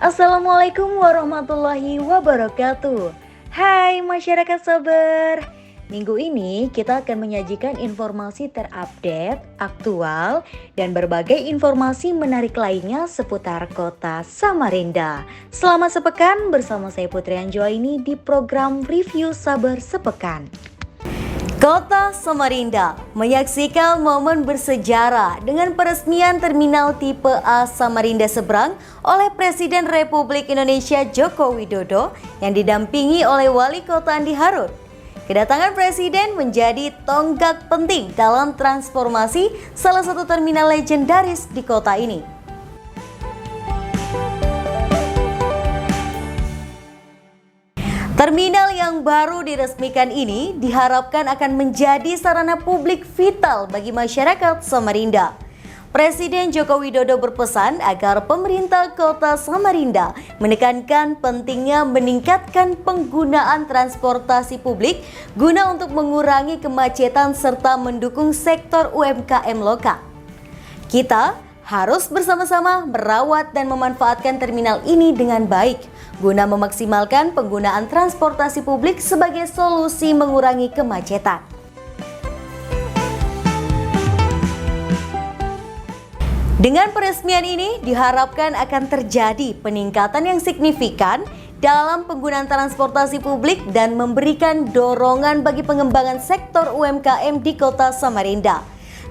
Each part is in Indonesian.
Assalamualaikum warahmatullahi wabarakatuh. Hai masyarakat Sabar. Minggu ini kita akan menyajikan informasi terupdate, aktual, dan berbagai informasi menarik lainnya seputar kota Samarinda. Selamat sepekan bersama saya Putri Anjoini di program Review Sabar Sepekan. Kota Samarinda menyaksikan momen bersejarah dengan peresmian Terminal Tipe A Samarinda Seberang oleh Presiden Republik Indonesia Joko Widodo yang didampingi oleh Wali Kota Andi Harun. Kedatangan Presiden menjadi tonggak penting dalam transformasi salah satu terminal legendaris di kota ini. Terminal yang baru diresmikan ini diharapkan akan menjadi sarana publik vital bagi masyarakat Samarinda. Presiden Joko Widodo berpesan agar pemerintah kota Samarinda menekankan pentingnya meningkatkan penggunaan transportasi publik guna untuk mengurangi kemacetan serta mendukung sektor UMKM lokal. Kita harus bersama-sama merawat dan memanfaatkan terminal ini dengan baik guna memaksimalkan penggunaan transportasi publik sebagai solusi mengurangi kemacetan. Dengan peresmian ini diharapkan akan terjadi peningkatan yang signifikan dalam penggunaan transportasi publik dan memberikan dorongan bagi pengembangan sektor UMKM di kota Samarinda.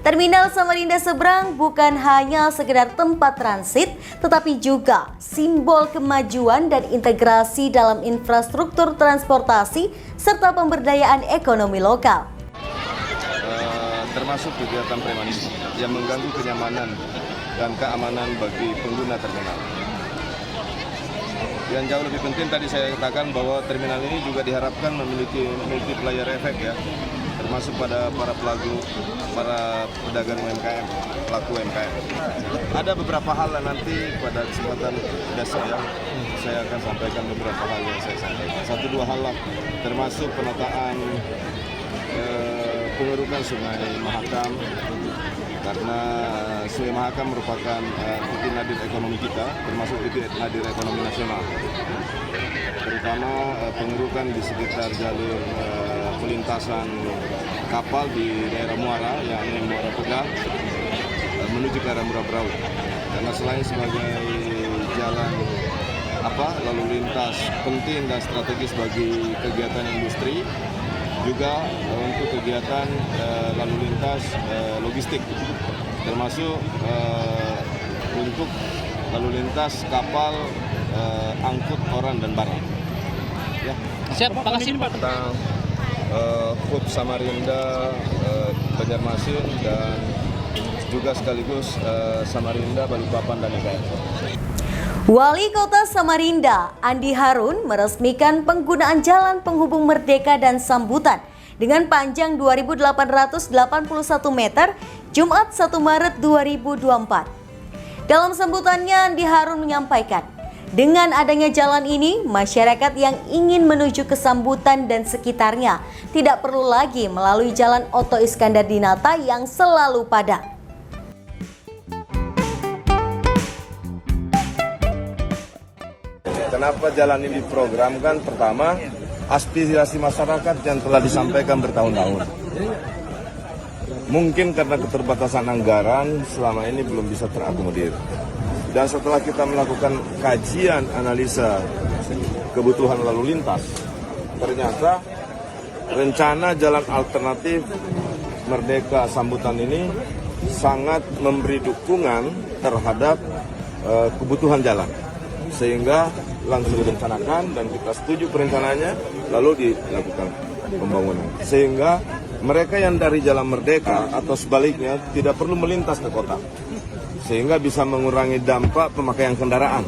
Terminal Samarinda Seberang bukan hanya sekedar tempat transit, tetapi juga simbol kemajuan dan integrasi dalam infrastruktur transportasi serta pemberdayaan ekonomi lokal. Termasuk kegiatan premanisme yang mengganggu kenyamanan dan keamanan bagi pengguna terminal. Yang jauh lebih penting tadi saya katakan bahwa terminal ini juga diharapkan memiliki multiplier effect ya, termasuk pada para pedagang UMKM, pelaku UMKM. Ada beberapa hal nanti pada kesempatan besok ya, saya akan sampaikan beberapa hal yang saya sampaikan. Satu dua hal lah, termasuk penataan pengerukan Sungai Mahakam, karena Sungai Mahakam merupakan titik nadir ekonomi kita, termasuk titik nadir ekonomi nasional. Terutama pengerukan di sekitar jalur pelintasan kapal di daerah Muara, yakni Muara Pegang, menuju ke arah Muara Berau. Karena selain sebagai jalan lalu lintas penting dan strategis bagi kegiatan industri, juga untuk kegiatan lalu lintas logistik, termasuk untuk lalu lintas kapal angkut orang dan barang. Ya. Siap, Pak Kasim. Tentang Hub Samarinda, Banjarmasin, dan juga sekaligus Samarinda, Balikpapan, dan IKN. Wali Kota Samarinda, Andi Harun, meresmikan penggunaan jalan penghubung Merdeka dan Sambutan dengan panjang 2.881 meter, Jumat 1 Maret 2024. Dalam sambutannya, Andi Harun menyampaikan, dengan adanya jalan ini, masyarakat yang ingin menuju ke Sambutan dan sekitarnya tidak perlu lagi melalui jalan Oto Iskandar Dinata yang selalu padat. Kenapa jalan ini diprogramkan? Pertama, aspirasi masyarakat yang telah disampaikan bertahun-tahun. Mungkin karena keterbatasan anggaran selama ini belum bisa terakomodir. Dan setelah kita melakukan kajian analisa kebutuhan lalu lintas, ternyata rencana jalan alternatif Merdeka Sambutan ini sangat memberi dukungan terhadap kebutuhan jalan. Sehingga langsung direncanakan dan kita setuju perencanaannya, lalu dilakukan pembangunan. Sehingga mereka yang dari Jalan Merdeka atau sebaliknya tidak perlu melintas ke kota. Sehingga bisa mengurangi dampak pemakaian kendaraan.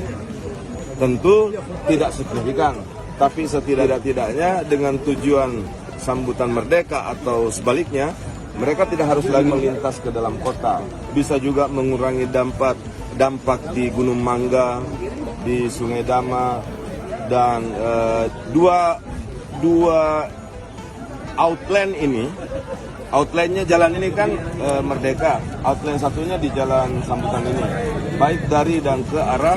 Tentu tidak signifikan, tapi setidak-tidaknya dengan tujuan Sambutan Merdeka atau sebaliknya, mereka tidak harus lagi melintas ke dalam kota. Bisa juga mengurangi dampak di Gunung Mangga, di Sungai Dama, dan dua outline ini Outline-nya jalan ini kan Merdeka, outline satunya di Jalan Sambutan ini, baik dari dan ke arah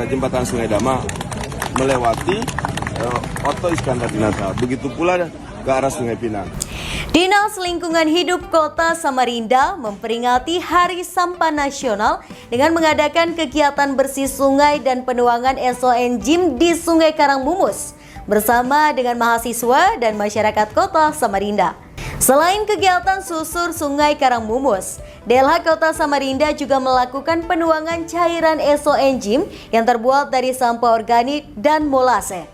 Jembatan Sungai Dama, melewati Oto Iskandar di Nata, begitu pula ke arah Sungai Pinang. Dinas Lingkungan Hidup Kota Samarinda memperingati Hari Sampah Nasional dengan mengadakan kegiatan bersih sungai dan penuangan SONGIM di Sungai Karangmumus bersama dengan mahasiswa dan masyarakat Kota Samarinda. Selain kegiatan susur Sungai Karangmumus, DLH Kota Samarinda juga melakukan penuangan cairan SONGIM yang terbuat dari sampah organik dan molase.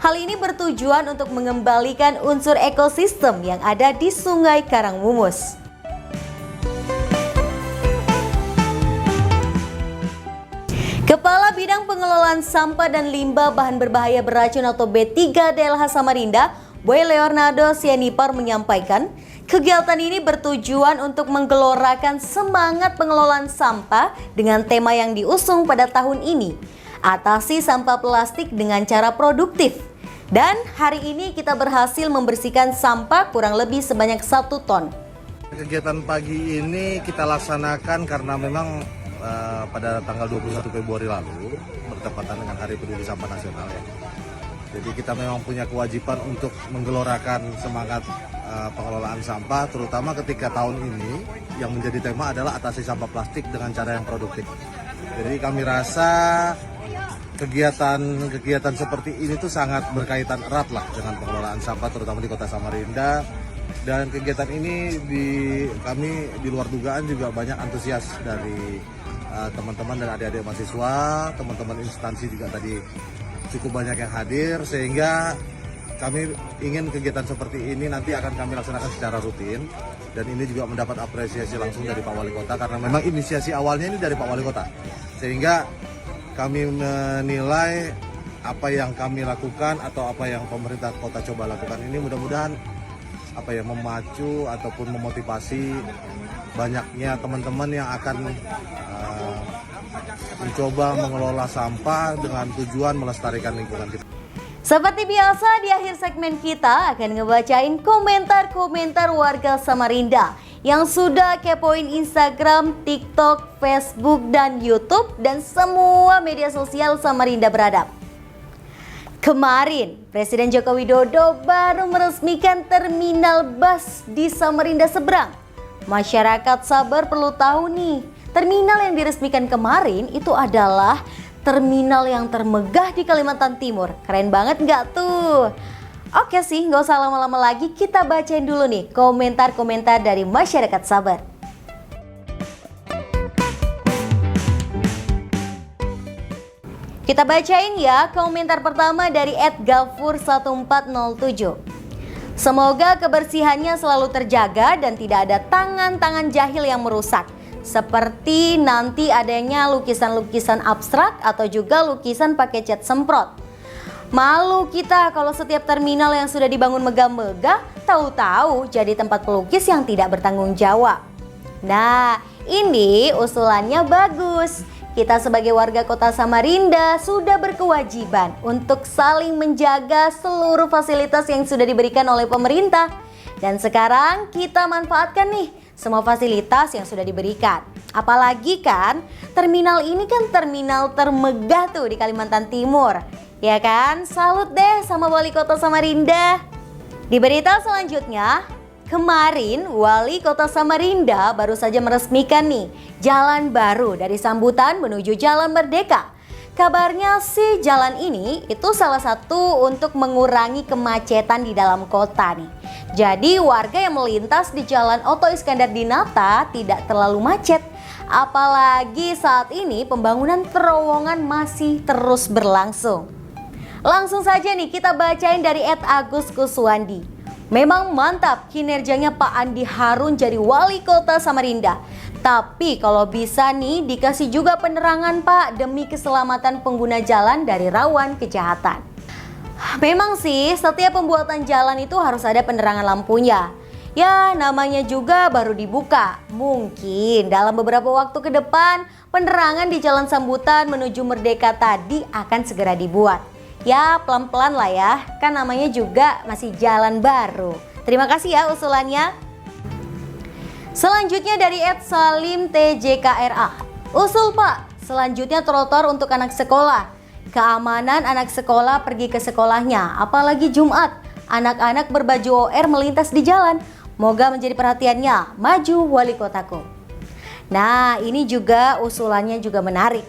Hal ini bertujuan untuk mengembalikan unsur ekosistem yang ada di Sungai Karangmumus. Kepala Bidang Pengelolaan Sampah dan Limbah Bahan Berbahaya Beracun atau B3 DLH Samarinda, Boy Leonardo Sianipar menyampaikan, kegiatan ini bertujuan untuk menggelorakan semangat pengelolaan sampah dengan tema yang diusung pada tahun ini, atasi sampah plastik dengan cara produktif. Dan hari ini kita berhasil membersihkan sampah kurang lebih sebanyak 1 ton. Kegiatan pagi ini kita laksanakan karena memang pada tanggal 21 Februari lalu bertepatan dengan Hari Peduli Sampah Nasional ya. Jadi kita memang punya kewajiban untuk menggelorakan semangat pengelolaan sampah, terutama ketika tahun ini yang menjadi tema adalah atasi sampah plastik dengan cara yang produktif. Jadi kami rasa kegiatan seperti ini tuh sangat berkaitan erat lah dengan pengelolaan sampah, terutama di Kota Samarinda. Dan kegiatan ini kami di luar dugaan juga banyak antusias dari teman-teman dan adik-adik mahasiswa, teman-teman instansi juga tadi cukup banyak yang hadir, sehingga kami ingin kegiatan seperti ini nanti akan kami laksanakan secara rutin, dan ini juga mendapat apresiasi langsung dari Pak Wali Kota karena memang inisiasi awalnya ini dari Pak Wali Kota, sehingga kami menilai apa yang kami lakukan atau apa yang pemerintah kota coba lakukan ini mudah-mudahan memacu ataupun memotivasi banyaknya teman-teman yang akan mencoba mengelola sampah dengan tujuan melestarikan lingkungan kita. Seperti biasa di akhir segmen kita akan ngebacain komentar-komentar warga Samarinda yang sudah kepoin Instagram, TikTok, Facebook, dan YouTube dan semua media sosial Samarinda beradab. Kemarin, Presiden Joko Widodo baru meresmikan terminal bus di Samarinda Seberang. Masyarakat Sabar perlu tahu nih, terminal yang diresmikan kemarin itu adalah terminal yang termegah di Kalimantan Timur. Keren banget nggak tuh? Oke sih, nggak usah lama-lama lagi, kita bacain dulu nih komentar-komentar dari masyarakat Sabar. Kita bacain ya komentar pertama dari @gafur1407. Semoga kebersihannya selalu terjaga dan tidak ada tangan-tangan jahil yang merusak. Seperti nanti adanya lukisan-lukisan abstrak atau juga lukisan pakai cat semprot. Malu kita kalau setiap terminal yang sudah dibangun megah-megah tahu-tahu jadi tempat pelukis yang tidak bertanggung jawab. Nah, ini usulannya bagus. Kita sebagai warga Kota Samarinda sudah berkewajiban untuk saling menjaga seluruh fasilitas yang sudah diberikan oleh pemerintah. Dan sekarang kita manfaatkan nih semua fasilitas yang sudah diberikan. Apalagi kan terminal ini kan terminal termegah tuh di Kalimantan Timur. Ya kan? Salut deh sama Wali Kota Samarinda. Di berita selanjutnya, kemarin Wali Kota Samarinda baru saja meresmikan nih jalan baru dari Sambutan menuju Jalan Merdeka. Kabarnya sih jalan ini itu salah satu untuk mengurangi kemacetan di dalam kota nih. Jadi warga yang melintas di Jalan Oto Iskandar di Nata tidak terlalu macet. Apalagi saat ini pembangunan terowongan masih terus berlangsung. Langsung saja nih kita bacain dari @Agus Kuswandi. Memang mantap kinerjanya Pak Andi Harun jadi wali kota Samarinda. Tapi kalau bisa nih dikasih juga penerangan Pak demi keselamatan pengguna jalan dari rawan kejahatan. Memang sih setiap pembuatan jalan itu harus ada penerangan lampunya. Ya namanya juga baru dibuka. Mungkin dalam beberapa waktu ke depan penerangan di Jalan Sambutan menuju Merdeka tadi akan segera dibuat. Ya pelan-pelan lah ya, kan namanya juga masih jalan baru. Terima kasih ya usulannya. Selanjutnya dari @salim tjkra. Usul Pak, selanjutnya trotoar untuk anak sekolah. Keamanan anak sekolah pergi ke sekolahnya, apalagi Jumat. Anak-anak berbaju OR melintas di jalan. Moga menjadi perhatiannya, maju wali kotaku. Nah, ini juga usulannya juga menarik.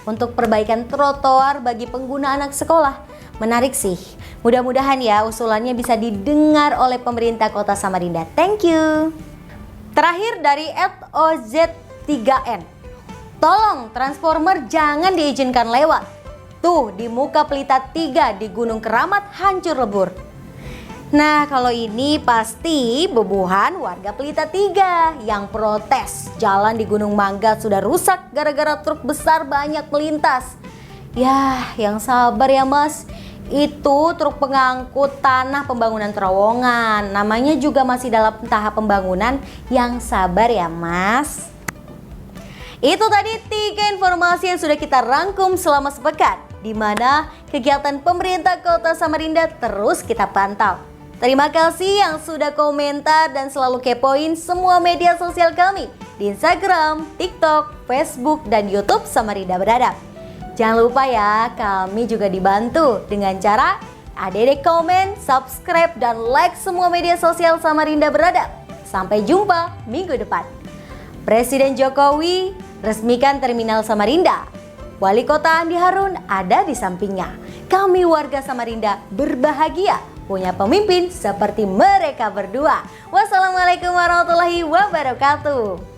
Untuk perbaikan trotoar bagi pengguna anak sekolah. Menarik sih. Mudah-mudahan ya usulannya bisa didengar oleh pemerintah Kota Samarinda. Thank you. Terakhir dari @oz3n. Tolong transformer jangan diizinkan lewat. Tuh di muka Pelita 3 di Gunung Keramat hancur lebur. Nah kalau ini pasti bebuhan warga Pelita 3 yang protes. Jalan di Gunung Mangga sudah rusak gara-gara truk besar banyak melintas. Yah yang sabar ya mas. Itu truk pengangkut tanah pembangunan terowongan. Namanya juga masih dalam tahap pembangunan. Yang sabar ya mas. Itu tadi 3 informasi yang sudah kita rangkum selama sepekan, di mana kegiatan pemerintah Kota Samarinda terus kita pantau. Terima kasih yang sudah komentar dan selalu kepoin semua media sosial kami di Instagram, TikTok, Facebook, dan YouTube Samarinda Beradab. Jangan lupa ya, kami juga dibantu dengan cara Adede komen, subscribe, dan like semua media sosial Samarinda Beradab. Sampai jumpa minggu depan. Presiden Jokowi resmikan Terminal Samarinda. Wali Kota Andi Harun ada di sampingnya. Kami warga Samarinda berbahagia punya pemimpin seperti mereka berdua. Wassalamualaikum warahmatullahi wabarakatuh.